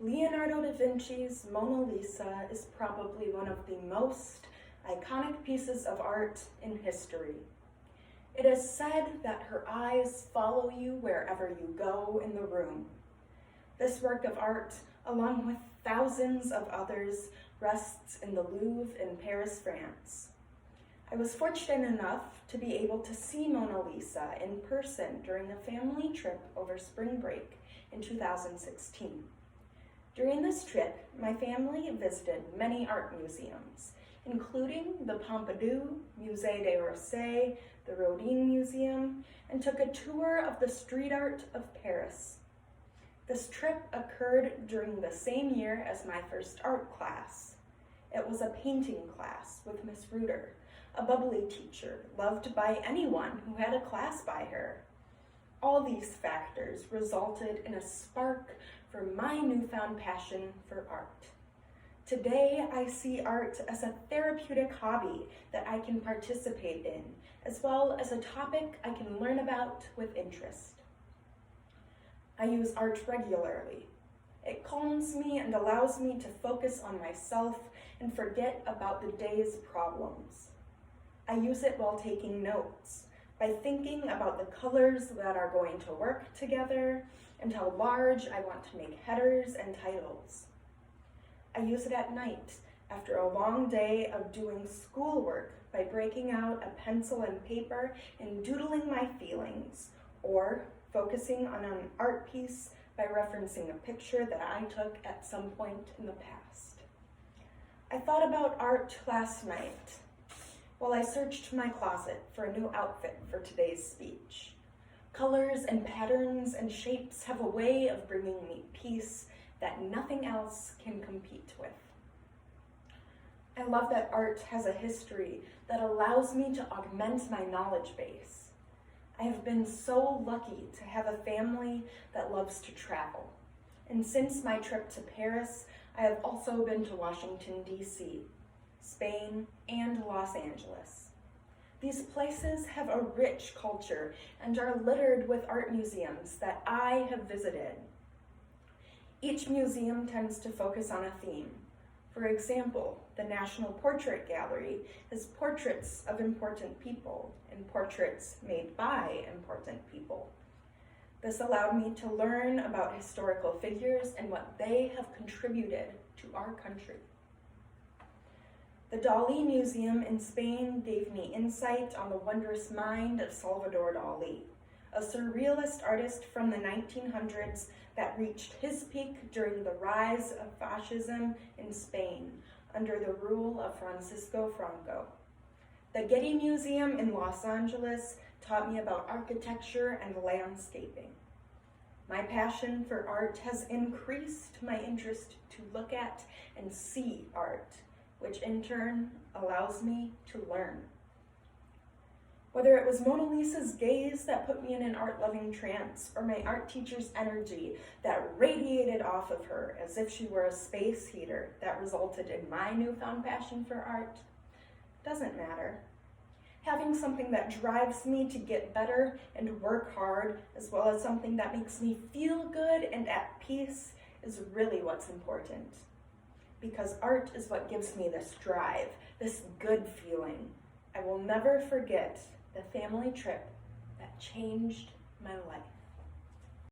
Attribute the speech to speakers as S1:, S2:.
S1: Leonardo da Vinci's Mona Lisa is probably one of the most iconic pieces of art in history. It is said that her eyes follow you wherever you go in the room. This work of art, along with thousands of others, rests in the Louvre in Paris, France. I was fortunate enough to be able to see Mona Lisa in person during a family trip over spring break in 2016. During this trip, my family visited many art museums, including the Pompidou, Musée d'Orsay, the Rodin Museum, and took a tour of the street art of Paris. This trip occurred during the same year as my first art class. It was a painting class with Miss Reuter, a bubbly teacher loved by anyone who had a class by her. All these factors resulted in a spark for my newfound passion for art. Today, I see art as a therapeutic hobby that I can participate in, as well as a topic I can learn about with interest. I use art regularly. It calms me and allows me to focus on myself and forget about the day's problems. I use it while taking notes, by thinking about the colors that are going to work together and how large I want to make headers and titles. I use it at night after a long day of doing schoolwork by breaking out a pencil and paper and doodling my feelings, or focusing on an art piece by referencing a picture that I took at some point in the past. I thought about art last night while I searched my closet for a new outfit for today's speech. Colors and patterns and shapes have a way of bringing me peace that nothing else can compete with. I love that art has a history that allows me to augment my knowledge base. I have been so lucky to have a family that loves to travel. And since my trip to Paris, I have also been to Washington, D.C., Spain, and Los Angeles. These places have a rich culture and are littered with art museums that I have visited. Each museum tends to focus on a theme. For example, the National Portrait Gallery has portraits of important people and portraits made by important people. This allowed me to learn about historical figures and what they have contributed to our country. The Dalí Museum in Spain gave me insight on the wondrous mind of Salvador Dalí, a surrealist artist from the 1900s that reached his peak during the rise of fascism in Spain under the rule of Francisco Franco. The Getty Museum in Los Angeles taught me about architecture and landscaping. My passion for art has increased my interest to look at and see art, which in turn allows me to learn. Whether it was Mona Lisa's gaze that put me in an art-loving trance, or my art teacher's energy that radiated off of her as if she were a space heater that resulted in my newfound passion for art, doesn't matter. Having something that drives me to get better and work hard, as well as something that makes me feel good and at peace, is really what's important. Because art is what gives me this drive, this good feeling. I will never forget the family trip that changed my life.